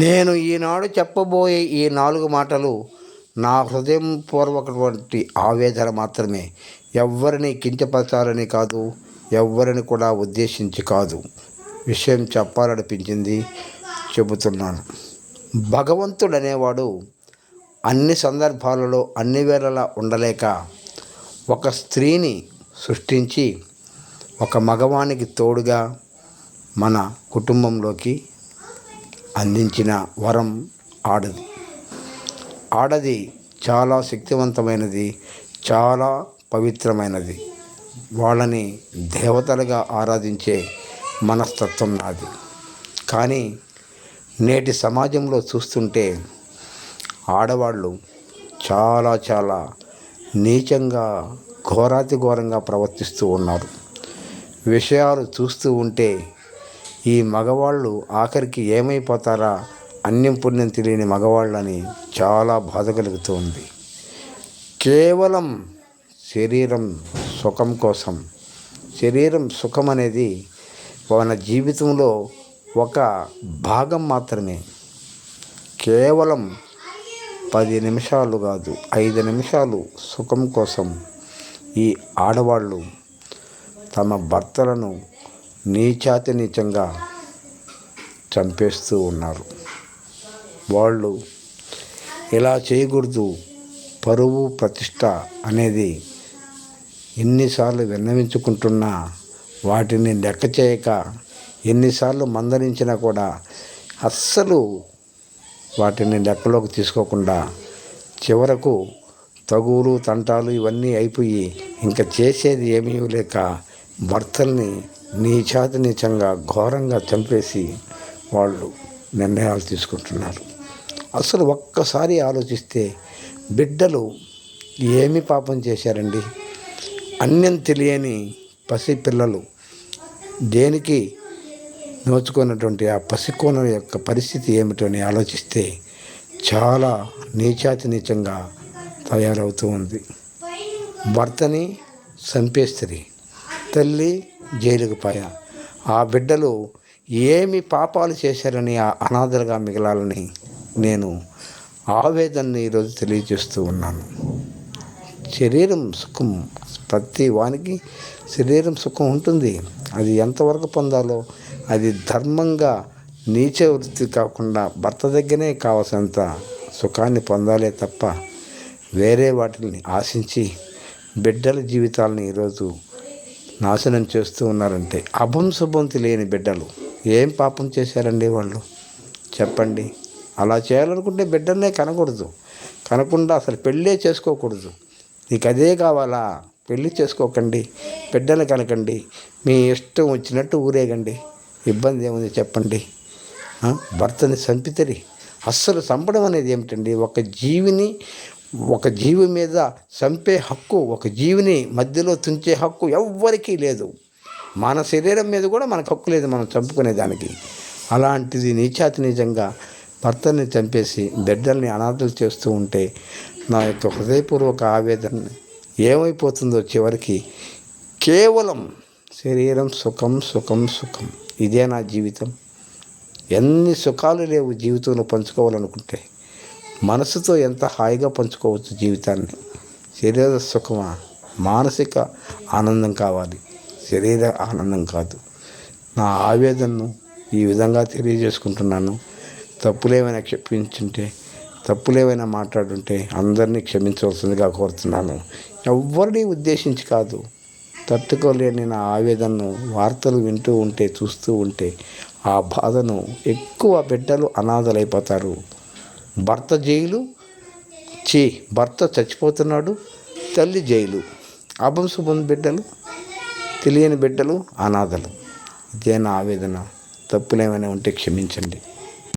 నేను ఈనాడు చెప్పబోయే ఈ 4 మాటలు నా హృదయపూర్వకటువంటి ఆవేదన మాత్రమే. ఎవ్వరిని కించపరచాలని కాదు, ఎవ్వరిని కూడా ఉద్దేశించి కాదు. విషయం చెప్పాలనిపించింది, చెబుతున్నాను. భగవంతుడనేవాడు అన్ని సందర్భాలలో అన్ని వేళలా ఉండలేక ఒక స్త్రీని సృష్టించి ఒక మగవానికి తోడుగా మన కుటుంబంలోకి అందించిన వరం ఆడది. ఆడది చాలా శక్తివంతమైనది, చాలా పవిత్రమైనది. వాళ్ళని దేవతలుగా ఆరాధించే మనస్తత్వం నాది. కానీ నేటి సమాజంలో చూస్తుంటే ఆడవాళ్ళు చాలా చాలా నీచంగా, ఘోరాతి ఘోరంగా ప్రవర్తిస్తూ ఉన్నారు. విషయాలు చూస్తూ ఉంటే ఈ మగవాళ్ళు ఆఖరికి ఏమైపోతారా, అన్యం పుణ్యం తెలియని మగవాళ్ళని చాలా బాధ కలుగుతుంది. కేవలం శరీరం సుఖం కోసం. శరీరం సుఖం అనేది మన జీవితంలో ఒక భాగం మాత్రమే. కేవలం 10 నిమిషాలు కాదు, 5 నిమిషాలు సుఖం కోసం ఈ ఆడవాళ్ళు తమ భర్తలను నీచాతి నీచంగా చంపేస్తూ ఉన్నారు. వాళ్ళు ఇలా చేయకూడదు, పరువు ప్రతిష్ట అనేది ఎన్నిసార్లు విన్నవించుకుంటున్నా వాటిని లెక్క చేయక, ఎన్నిసార్లు మందలించినా కూడా అస్సలు వాటిని లెక్కలోకి తీసుకోకుండా చివరకు తగువులు తంటాలు ఇవన్నీ అయిపోయి ఇంకా చేసేది ఏమీ లేక భర్తల్ని నీచాతి నీచంగా ఘోరంగా చంపేసి వాళ్ళు నిర్ణయాలు తీసుకుంటున్నారు. అసలు ఒక్కసారి ఆలోచిస్తే బిడ్డలు ఏమి పాపం చేశారండి? అన్యం తెలియని పసిపిల్లలు దేనికి నోచుకున్నటువంటి ఆ పసికోన యొక్క పరిస్థితి ఏమిటో అని ఆలోచిస్తే చాలా నీచాతి నీచంగా తయారవుతూ ఉంది. భర్తని చంపేస్తుంది, తల్లి జైలుకు పోయా. ఆ బిడ్డలు ఏమి పాపాలు చేశారని ఆ అనాథలుగా మిగలాలని నేను ఆవేదనని ఈరోజు తెలియజేస్తూ ఉన్నాను. శరీరం సుఖం, ప్రతి వానికి శరీరం సుఖం ఉంటుంది. అది ఎంతవరకు పొందాలో అది ధర్మంగా నీచ వృత్తి కాకుండా భర్త దగ్గరే కావాల్సినంత సుఖాన్ని పొందాలే తప్ప వేరే వాటిని ఆశించి బిడ్డల జీవితాలను ఈరోజు నాశనం చేస్తూ ఉన్నారంటే అభం శుభం తెలియని బిడ్డలు ఏం పాపం చేశారండి వాళ్ళు? చెప్పండి. అలా చేయాలనుకుంటే బిడ్డలనే కనకూడదు, కనకుండా అసలు పెళ్ళే చేసుకోకూడదు. నీకు అదే కావాలా? పెళ్ళి చేసుకోకండి, బిడ్డలు కనకండి, మీ ఇష్టం వచ్చినట్టు ఊరేగండి. ఇబ్బంది ఏముంది చెప్పండి? భర్తని చంపితేరి అస్సలు చంపడం అనేది ఏమిటండి? ఒక జీవి మీద చంపే హక్కు, ఒక జీవిని మధ్యలో తుంచే హక్కు ఎవ్వరికీ లేదు. మన శరీరం మీద కూడా మనకు హక్కు లేదు మనం చంపుకునేదానికి. అలాంటిది నీచాతి నిజంగా భర్తని చంపేసి బిడ్డల్ని అనాథలు చేస్తూ ఉంటే నా యొక్క హృదయపూర్వక ఆవేదన ఏమైపోతుందో చివరికి కేవలం శరీరం సుఖం సుఖం సుఖం, ఇదే నా జీవితం. ఎన్ని సుఖాలు లేవు జీవితంలో పంచుకోవాలనుకుంటే. మనసుతో ఎంత హాయిగా పంచుకోవచ్చు జీవితాన్ని. శరీర సుఖమా? మానసిక ఆనందం కావాలి, శరీర ఆనందం కాదు. నా ఆవేదనను ఈ విధంగా తెలియజేసుకుంటున్నాను. తప్పులేమైనా క్షమించుంటే, తప్పులేమైనా మాట్లాడుంటే అందరినీ క్షమించవలసిందిగా కోరుతున్నాను. ఎవరిని ఉద్దేశించి కాదు. తట్టుకోలేని నా ఆవేదనను వార్తలు వింటూ ఉంటే, చూస్తూ ఉంటే ఆ బాధను ఎక్కువ బిడ్డలు అనాథలైపోతారు. భర్త జైలు, భర్త చచ్చిపోతున్నాడు, తల్లి జైలు. అభం శుభం బిడ్డలు, తెలియని బిడ్డలు అనాథలు. ఇదే నా ఆవేదన. తప్పులేమైనా ఉంటే క్షమించండి.